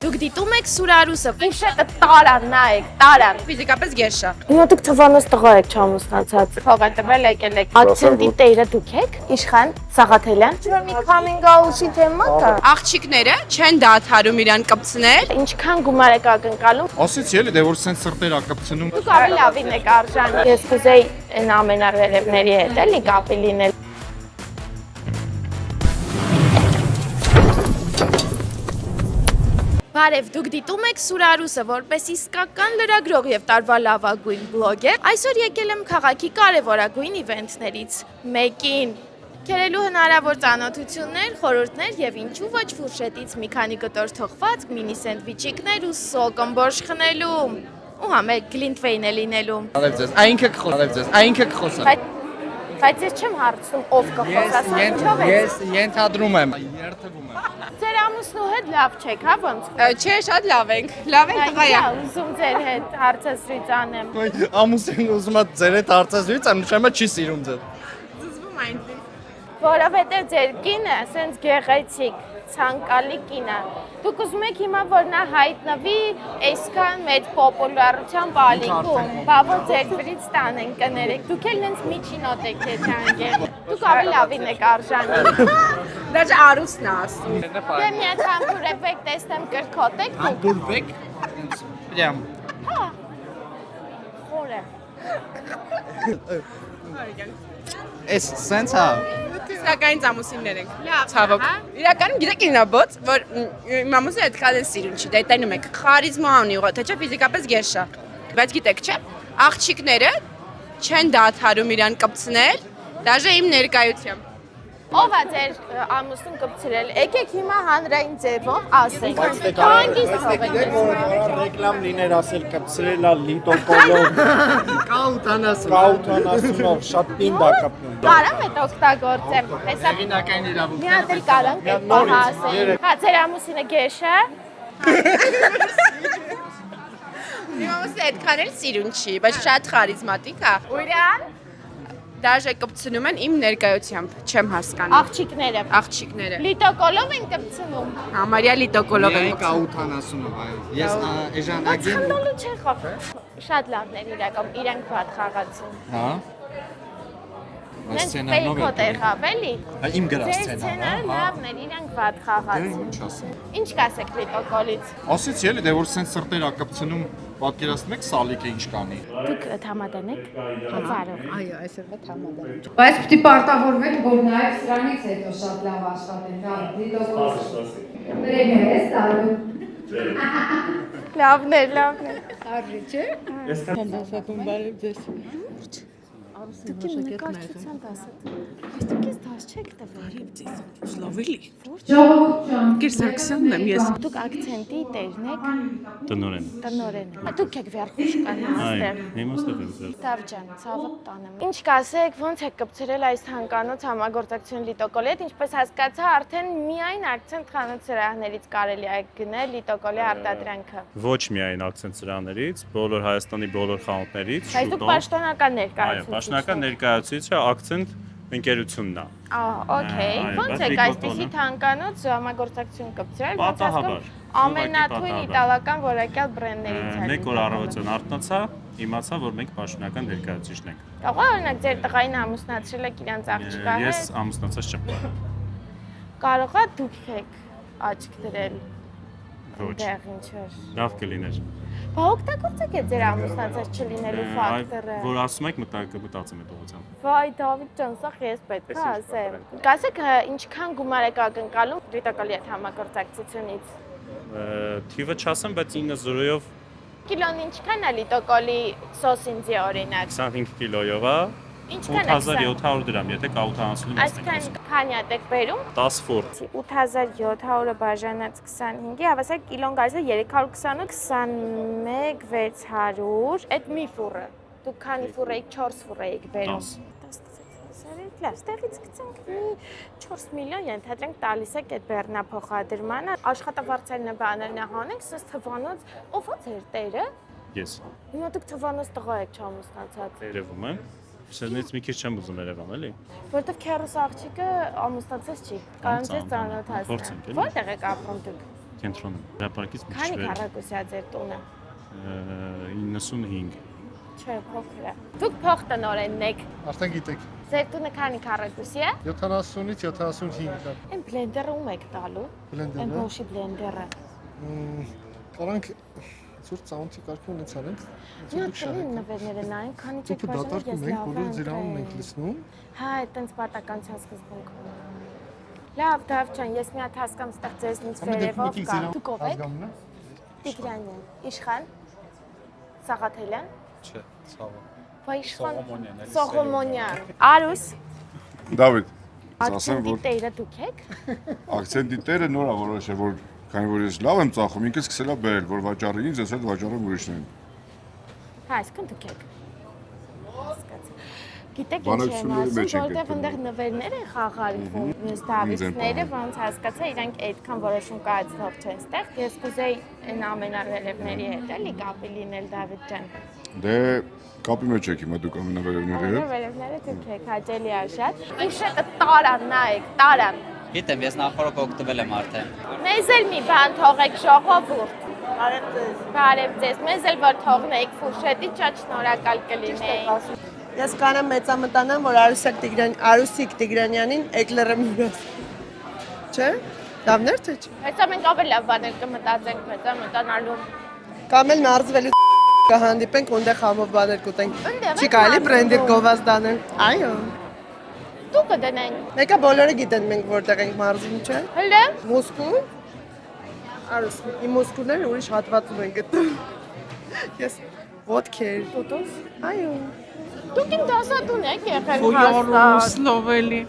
Դուք դիտում եք Սուրարուսը, Ֆուշետը տարան, նայեք, տարան։ Ֆիզիկապես գերշ է։ Հիմա դուք թվանոց տղա եք չամուսնացած։ Փող են տվել եկել եք։ Ակցենտի տերը դուք եք։ Իշխան Սաղաթելյան։ Չէ՞ մի coming out-ի թեմա կա։ Աղջիկները չեն դադարում իրան կպցնել։ Ինչքան գումար եք ակնկալում։ Ասեցի էլի, դե որ սենց սրտեր ա կպցնում։ Դուք ավելի լավին եք արժանի։ Ես կուզեի այն ամենավերևների հետ էլի կապի լինել։ Բարև, դուք դիտում եք Սուրարուսը, որպես իսկական լրագրող եւ տարվա լավագույն բլոգեր։ Այսօր եկել եմ քաղաքի կարևորագույն իվենթներից մեկին։ Քերելու հնարավոր ծանոթություններ, խորհուրդներ եւ ինչու ոչ ֆուրշետից մի քանի կտոր թողվածք, մինի սենդվիչիկներ ու սոկ ամբողջ խնելու։ Ու հա մեկ գլինտվեյն է լինելու։ Ալև ձեզ, այնքը կխոսա։ Բայց ես չեմ հարցնում ով կխոսա, ինչով է։ Ես ենթադրում եմ, երթվում եմ։ Ձեր ամուսնու հետ լավ չեք, հա ոնց։ Չէ, շատ լավ ենք։ Լավ ենք տղա է։ Ուզում ձեր հետ հարցազրույց անեմ։ Ամուսին ուզում է ձեր հետ հարցազրույց, նշանակը չի սիրում ձեզ։ Զզվում այնտեղ։ Որովհետև ձեր կինը սենց գեղեցիկ, ցանկալի կին է։ Դուք ուզում եք հիմա որ նա հայտնվի այսքան մեծ պոպուլարության բալիկում, բա որ ձեր վրից տանեն կներեք։ Դուք էլ նենց միջինոտ եք եթանգել։ Դուք ավելի լավին եք արժանի։ Դաժե արուսն է ասում։ Դե մի հատ համբուրվեք, տեսնեմ կրկոտեք դուք։ Համբուրվեք։ Պրյամ։ Հա։ Խորը։ Էս սենց հա։ Սակայն ամուսիններ ենք։ Լավ, ցավոք։ Իրականում գիտեք ինա բոց, որ իմ ամուսինը այդքան էլ սիրուն չի, դա տենում եք։ Խարիզմա ունի, թե չէ ֆիզիկապես գերշ է։ Բայց գիտեք, չէ՞, աղջիկները չեն դադարում իրան կպցնել, դաժե իմ ներկայությամբ։ Ով է ձեր ամուսին կպցրել։ Եկեք հիմա հանրային ձևով ասենք։ Հանգիստ Գիտեք որ ռեկլամ լիներ ասել կպցրելա լիտոկոլով կաութանասունով շատ պինդ ա կպնում։ Կարամ այդ օգտագործեմ։ Հեսա Հեղինակային իրավունք։ մի հատ էլ կարանք այդ բանը ասենք։ Հա ձեր ամուսինը գեշ է։ Իմ ամուսինը այդքան էլ սիրուն չի, բայց շատ խարիզմատիկ է։ Ու իրան դաժե կպցնում են իմ ներկայությամբ, չեմ հասկանում։ Աղջիկները։ Լիտոկոլով են կպցնում։ Համարյա լիտոկոլով են։ Միայն կաութանասունով, այո։ Ես էժանագին։ Խնդալու չէ խավ։ Շատ լավներ իրական, իրանք վատ խաղացին։ Հա։ Նենց ֆեյքոտ եղավ էլի։ Իմ գրած Ձեր սցենարը, սցենարը հա։ լավներ, իրանք վատ խաղացին։ Ինչ ասեմ։ Ինչ կասեք լիտոկոլից։ Ասեցի էլի, դե որ սենց սրտեր ա կպցնում, պատկերացնում եք սալիկը ինչ կանի։ Դուք թամադան եք։ Հազարով։ Այո, այսօրվա թամադան։ Բայց պիտի պարտավորվեք, որ նաև սրանից հետո շատ լավ աշխատենք, հա, դիտողոց։ Պրեմիեր տալու։ Լավներ։ Արժի, չէ։ Դուք իմ նկարչության դասը։ Բայց դուք ես դաս չեք տվել։ Լավելի։ Ժողովուրդ ջան։ Կիրսակսյանն եմ ես։ Դուք ակցենտի տերն եք։ Տնորեն։ Դուք եք վերխուշկան այստեղ։ Հիմա ստեղ եմ ձեր։ Տավ ջան, ցավը տանեմ։ Ինչ կասեք, ոնց եք կպցրել այս հանկանոց համագործակցություն լիտոկոլի հետ, ինչպես հասկացա, արդեն միայն ակցենտ խանութ սրահներից կարելի է գնել լիտոկոլի արտադրանքը։ Ոչ միայն ակցենտ սրահներից, բոլոր Հայաստանի բոլոր խանութներից։ Բայց դուք պաշտոնական Այո, ներկայացուցիչ։ պաշտոնական ներկայացուցիչը ակցենտ ընկերությունն է։ Okay, ոնց եք այսպեսի հանկանոց համագործակցություն կպցրել, ոնց Պատահաբար։ հասկանում ամենաթույն իտալական որակյալ բրենդներից է։ Մեկ օր առավոտյան արթնացա, իմացա, որ մենք պաշտոնական ներկայացուցիչն ենք։ Կարող է օրինակ ձեր տղային ամուսնացրել եք իրանց աղջկա Ես հետ։ ամուսնացած չեմ։ Կարող է դուք եք աչք դրել։ Ոչ։ Դեղ ինչ էր։ Լավ կլիներ։ Բա օգտագործեք այդ ձեր ամուսնացած չլինելու ֆակտորը։ Որ ասում եք մտածում եք ուղղությամբ։ Վայ Դավիթ ջան, սա ես պետք է ասեմ։ Կասեք ինչքան գումար եք ակնկալում լիտոկոլի հետ համագործակցությունից։ Թիվը չասեմ, բայց 9-0-ով Կիլոն ինչքան է լիտոկոլի սոսինձի օրինակ։ 25 կիլոյով է։ Ինչքան է 8700 դրամ, եթե կաութանասունի մասն եք Այսքան քանյատ եք բերում։ 10 ֆուր։ 8700-ը բաժանած 25-ի, հավասար կիլոն գալիս է 328, 21 600, այդ մի ֆուրը։ Դուք քանի ֆուր եք, 4 ֆուր եք բերում։ 10 լավ, ստեղից գցենք մի 4 միլիոն ենթադրենք տալիս եք այդ բեռնափոխադրմանը, աշխատավարձերն բաներն հանենք, սս թվանոց, ով է ձեր տերը։ Ես։ Հիմա դուք թվանոց տղա եք չամուսնացած։ Երևում է։ Սերնից մի քիչ չեմ ուզում Երևան, էլի։ Որտեվ քերոս աղջիկը ամուսնացած չի, կարող ձեզ ծանոթացնել։ Փորձենք, էլի։ Որտեղ եք ապրում դուք։ Կենտրոնում։ Հրապարակից մի Քանի քիչ վեր։ քառակուսի է ձեր տունը։ 95։ Չէ, փոքր է։ Դուք փող տնօրենն եք։ Արդեն գիտեք։ Ձեր տունը քանի քառակուսի է։ 70-ից 75 կա։ Այն բլենդերը ում եք տալու։ Այն Բլենդերը։ բոշի բլենդերը։ Կարանք ծուր ծանոթի կարգը ունեցանենք։ Մի հատ կլին նվերները նայեն, քանի չեք Դուք դատարկում եք, բոլորը ձեր անունն եք լսնում։ Հա, այտենց պատականության սկզբունք։ Լավ, Դավթ ջան, ես մի հատ հասկամ ստեղ ձեզնից վերևով կա։ Դուք ով եք։ Տիգրանյան, Իշխան, Սաղաթելյան։ Չէ, ցավը։ Բա Իշխան Սողոմոնյան։ Արուս, Դավիթ, ակցենտի տերը դուք եք։ ակցենտի տերը նոր է որոշել, որ քանի որ ես լավ եմ ծախում, ինքը սկսել է բերել, որ վաճառը ինձ, ես էլ վաճառը ուրիշներին։ Հա, այսքան դուք եք։ Հասկացա։ Գիտեք ինչ եմ Բանակցությունների մեջ ասում, ենք որտեղ այնտեղ նվերներ են խաղարկվում, մյուս դավիթները, ոնց հասկացա, իրանք այդքան որոշում կայացնող չեն ստեղ։ Ես կուզեի այն ամենավերևների հետ էլի կապի լինել Դավիթ ջան։ Դե կապի մեջ եք հիմա դուք ամենավերևների հետ։ Ամենավերևները դուք եք, հաճելի է շատ։ Ուշը տարան նայեք, տարան։ Գիտեմ, ես նախորդ օգտվել եմ արդեն։ Մեզ էլ մի բան թողեք ժողովուրդ։ Բարև ձեզ։ Բարև ձեզ։ Մեզ էլ որ թողնեիք ֆուրշետի, շատ շնորհակալ կլինեի։ Ես կանեմ մեծամտանամ, որ Արուսիկ Տիգրանյանին էկլերը մուրաս։ Չէ՞։ Լավներ թե չէ։ Հեսա մենք ավելի լավ բաներ կմտածենք մեծամտանալու։ Կամ էլ մարզվելի կհանդիպենք, ունդեղ համով բաներ կուտենք։ Ընդեղ Չի կարելի բրենդի գովազդանել։ Այո։ Դու կդնենք։ Մեկը բոլորը գիտեն մենք որտեղ ենք մարզվում, չէ՞։ Հլը։ Մոսկու։ Արուս, իմ մոսկուները ուրիշ հատվածում են գտնում։ Ես ոդքեր։ Տուտուս։ Այո։ Դուք իմ դասատուն եք եղել Ոյորուս լովելի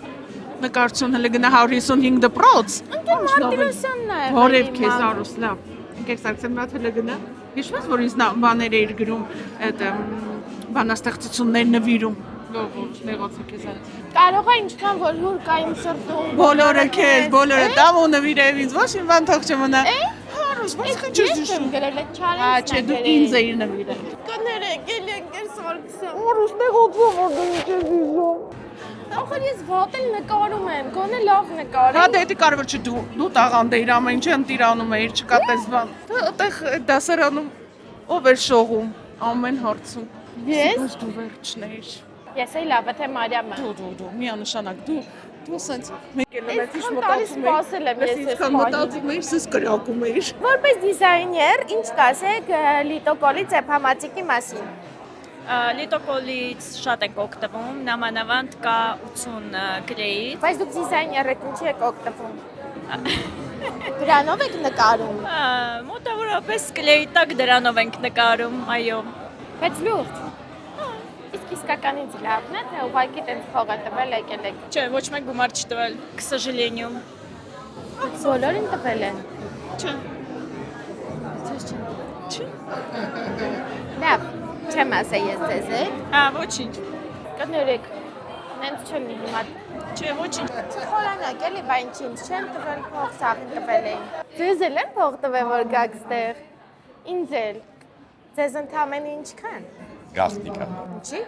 նկարչություն հələ գնա 155 դպրոց Ընկեր Մարտիրոսյանն է եղել։ Որև քեզ Արուս լավ ընկեր Սարգսյանն հələ գնա հիշում ես որ ինձ բաներ էր գրում այդ բանաստեղծություններ նվիրում լավ նեղացա քեզ այդ Կարող է ինչքան որ լուր կա իմ սրտում։ բոլորը քեզ բոլորը տամ ու նվիրև ինձ ոչ մի բան թող չմնա Արուս ո՞նց քիչ Ես եմ գրել այդ չարենցն։ Հա չէ դու ինձ էիր նվիրել Կներեք էլի ընկեր Սարգսյան։ Արուս նեղացա որ դու ինչ ես իզում Ախր ես վատել նկարում եմ, գոնե լավ նկարի։ Հա դե կարևոր չէ դու տաղանդ էիր ամեն ինչը ընտիրանում էիր չկա տես բան։ Այդտեղ դասարանում ով էր շողում ամեն հարցում։ Ես դու վերջն էիր։ Ես էի լավը թե Մարիամը։ Դու միանշանակ դու սենց մեկ էլ Ես մեծ քանտալիս սպասել եմ ես ես մտածում էիր սես կրակում էիր։ Որպես դիզայներ, ինչ կասեք լիտոկոլի ծեփամածիկի մասին։ Լիտոկոլից շատ եք օգտվում, նամանավանդ կա 80 կրեից։ Բայց դուք դիզայներ եք, ինչի եք օգտվում։ Դրանով եք նկարում։ Մոտավորապես կլեյի տակ դրանով ենք նկարում, այո։ Բայց լուրջ։ Իսկ իսկականից լավն է, թե ուղղակի տենց փողը տվել եկել եք։ Չէ, ոչ մեկ գումար չտվել, к сожалению։ Բոլորին տվել են։ Չէ։ Չէ։ Լավ, չեմ ասա ես ձեզ եք։ Հա, ոչինչ։ Կներեք, նենց չլինի հիմա։ Չէ, ոչինչ։ Խորանակ էլի, բա ինչի՞, չեմ տվել փող, սաղին տվել էին։ Ձեզ էլ են փող տվել, որ գաք ստեղ։ Ինձ էլ։ Ձեզ ընդամենը ինչքան։ Գախնիկա։ Ինչի։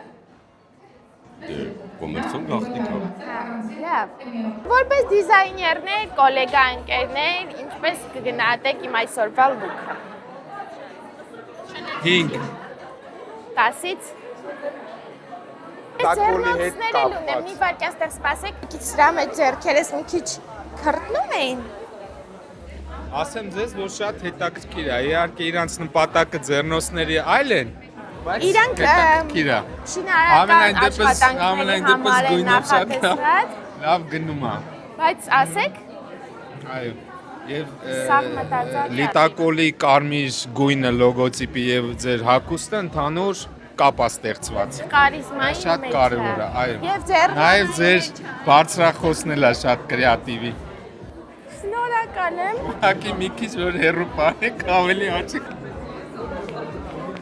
Կոմերցիոն գախնիկա։ Հա, լավ։ Որպես դիզայներներ, գոլեգա ընկերներ, ինչպես կգնահատեք իմ այսօրվա լուքը։ 5 10-ից։ Տակոլի հետ Ձեռնոցներ ունեմ, մի վարկյան ստեղ սպասեք, մի քիչ սրա մեջ ձեռքերս մի քիչ քրտնում էին։ Ասեմ ձեզ, որ շատ հետաքրքիր է։ Իհարկե իրանց նպատակը ձեռնոցների այլ են, բայց Իրանք հետաքրքիր է։ շինարարական աշխատանքների համար են գույնով շատ նախատեսված, լավ գնում է։ բայց ասեք, Այո։ Եվ Սաղ մտածած լիտակոլի կարմիր գույնը լոգոտիպի եւ ձեր հագուստը ընդհանուր կապ է ստեղծված։ կարիզմայի Շատ մեջ կարևոր է, այո։ Եվ ձեռնոցների Նաև ձեր բարձրախոսն էլ է շատ կրեատիվի։ Շնորհակալ եմ։ Հակի մի քիչ որ հերո պարեք ավելի աչիկ։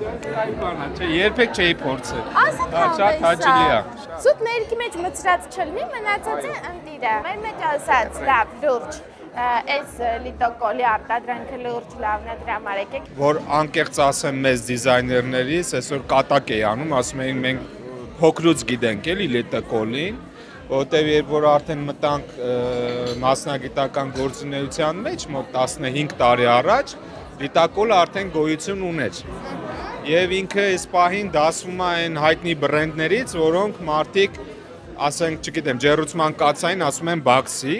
Չէ, երբեք չէի փորձել։ Ասեք Շատ հաճելի է։ Սուտ ներքի մեջ մցրած չլինի, մնացածը ընտիր է։ Մեր մեջ ասած, լավ, լուրջ։ Այս լիտոկոլի արտադրանքը լուրջ լավն է, դրա համար եկեք։ Որ անկեղծ ասեմ մեզ դիզայներներից, այսօր կատակ էի անում, ասում էին մենք փոքրուց գիտենք էլի լիտոկոլին, որտեվ երբ որ արդեն մտանք մասնագիտական գործունեության մեջ մոտ 15 տարի առաջ, լիտակոլը արդեն գոյություն ուներ։ Եվ ինքը այս պահին դասվում է այն հայտնի բրենդներից, որոնք մարդիկ, ասենք, չգիտեմ, ջեռուցման կացային ասում են Baxi,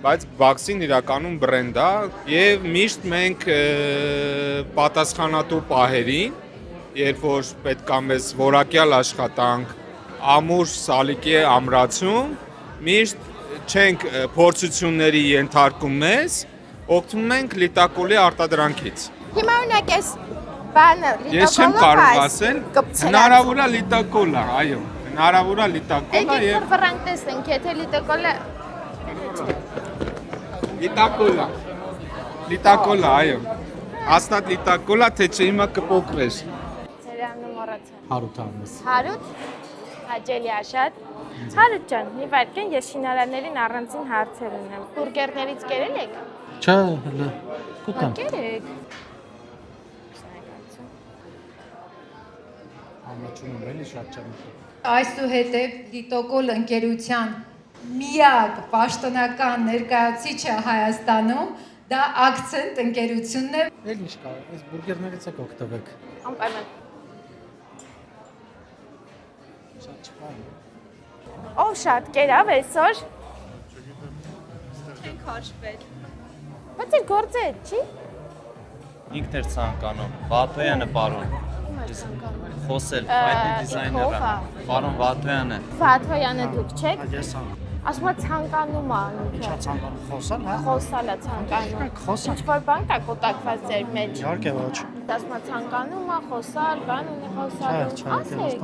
բայց Baxi-ն իրականում բրենդ է եւ միշտ մենք պատասխանատու պահերին, երբ որ պետք է մեզ որակյալ աշխատանք, ամուր սալիկի ամրացում, միշտ չենք փորձությունների ենթարկում մեզ, օգտվում ենք լիտակոլի արտադրանքից։ Հիմա ունեք այս բանը լիտակոլը։ Ես չեմ կարող ասել, հնարավոր է լիտակոլը, այո, հնարավոր է լիտակոլը եւ Եկեք վրանք տեսնենք, եթե լիտակոլը Լիտակոլա, այո։ Հաստատ լիտակոլա, թե չէ հիմա կփոքրես։ Ձերանը մոռացա։ Հարութ ամիս։ Հարութ, հաճելի աշատ։ Հարութ ջան, մի վայրկյան ես շինարարներին առանձին հարցեր ունեմ։ Բուրգերներից կերել եք։ Չէ, հələ կուտեմ։ Կերեք։ Ամաչում եմ էլի շատ չեմ։ Այսուհետև Լիտոկոլ ընկերության միակ պաշտոնական ներկայացուցիչը Հայաստանում դա Accent ընկերությունն է։ Էլ ինչ կա, այս բուրգերներից եք օգտվեք։ Անպայման։ Շատ չկա։ Ով շատ կերավ այսօր։ Չենք հաշվել։ Բայց իր գործը է, չի։ Ինքն էր ցանկանում, Վաթոյանը պարոն։ Խոսել, հայտնի դիզայները։ Պարոն Վաթոյանը։ Վաթոյանը դուք չեք։ Ես եմ։ Ասում է ցանկանում է ինքը։ Ինչա ցանկանում խոսալ, հա։ Խոսալ է ցանկանում։ Խոսալ։ Ինչ-որ բան կա կոտակված ձեր մեջ։ Իհարկե ոչ։ Ասում է ցանկանում է խոսալ, բան ունի խոսալու։ Ասեք։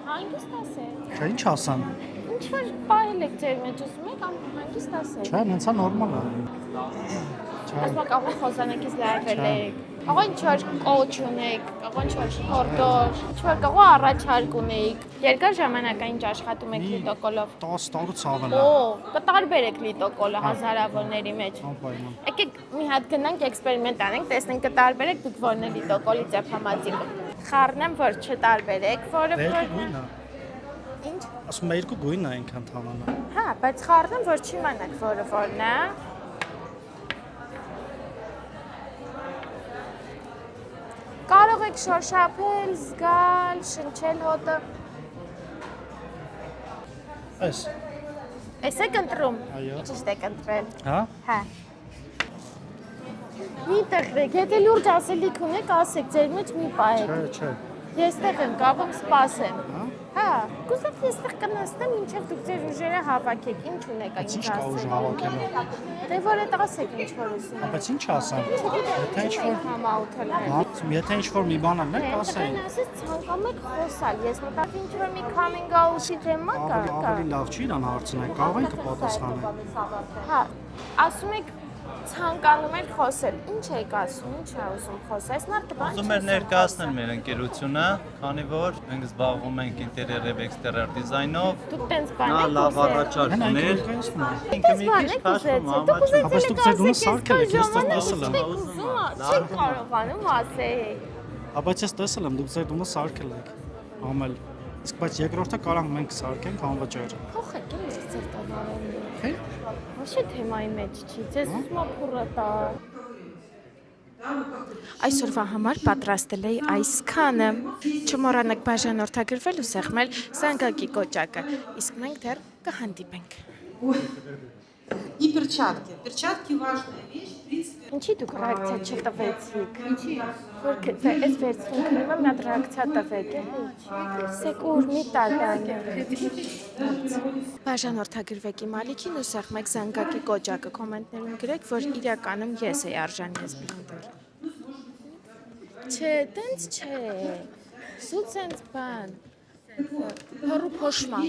Հանգիստ ասեք։ Չէ, ինչ ասեմ։ Ինչ-որ բայել եք ձեր մեջ ուզում եք, հանգիստ ասեք։ Չէ, նենցա նորմալ է։ Ասում եք աղոն խոսանակից լայվել եք։ Աղոն ինչ-որ կոչ ունեք, աղոն ինչ-որ հորդոր, ինչ-որ կաղո առաջարկ ունեք։ Երկար ժամանակ ինչ աշխատում եք լիտոկոլով։ 10 տարուց ավել է։ Օ, կտարբերեք լիտոկոլը հազարավորների մեջ։ Անպայման։ Եկեք մի հատ գնանք էքսպերիմենտ անենք, տեսնենք կտարբերեք դուք որն է լիտոկոլի ծեփամածիկը։ Խառնեմ, որ չտարբերեք, որը Գույնն է։ Ինչ։ Ասում եմ երկու գույնն է այնքան թվանը։ Հա, բայց խառնեմ, որ չիմանաք, որը որն է։ Կարող եք շոշափել, զգալ, շնչել հոտը։ Էս։ Էս եք ընտրում։ Այո։ Ճիշտ եք ընտրել։ Հա։ Հա։ Մի տխրեք, եթե լուրջ ասելիք ունեք, ասեք, ձեր մեջ մի պահեք։ Չէ։ Ես տեղ եմ, կաղում սպասեմ։ Հա, կուզեք ես տեղ կնստեմ, մինչև դուք ձեր ուժերը հավաքեք, ինչ ունեք այն Ինչ կա ուժ հավաքելու։ Դե որ էդ ասեք ինչ որ ուզում եք։ Բայց ինչ ասեմ։ Եթե ինչ-որ համաութել եք։ Հա, եթե ինչ-որ մի բան անեք, ասեի։ Ասես ցանկանում եք խոսալ, ես մտածի ինչ որ մի coming out-ի թեմա կա։ Ավելի լավ չի իրան հարցնել, կարող են կպատասխանեն։ Հա, ասում եք ցանկանում եք խոսել։ Ինչ եք ասում, ինչ է ուզում խոսել։ Այս մարդը բան Ուզում էր ներկայացնել մեր ընկերությունը, քանի որ մենք զբաղվում ենք ինտերիեր եւ էքստերիեր դիզայնով։ Դուք տենց բան Նա եք լավ ուզել։ առաջարկ ուներ։ Ինքը Ինքը մի քիչ քաշում Դուք ամաչում։ Բայց դուք ձեր դունը սարքել եք, ես տեսել եմ։ Չեք կարողանում ասել։ Հա, բայց ես տեսել եմ, դուք ձեր դունը սարքել եք։ Ամել։ Իսկ բայց երկրորդը կարանք մենք սարքենք անվճար։ Փոխեք ինձ ձեր տանարանը։ Թե։ Ոչ թեմայի մեջ չի, ձեզ ուզում ա փուռը տա։ Այսօրվա համար պատրաստել էի այսքանը։ Չմոռանաք բաժանորդագրվել ու սեղմել զանգակի կոճակը, իսկ մենք դեռ կհանդիպենք։ И перчатки. Перчатки важная вещь, в принципе. Ինչի դուք ռեակցիա չտվեցիք։ Ինչի։ Որ այս վերցնում քնիմը մի հատ ռեակցիա տվեք, էլի։ Սեկուր մի տալան։ Բաժանորդագրվեք իմ ալիքին ու սեղմեք զանգակի կոճակը, կոմենտներում գրեք, որ իրականում ես էի արժանի ես բլինդեր։ Չէ, տենց չէ։ Սուտ սենց բան։ Հռու փոշման։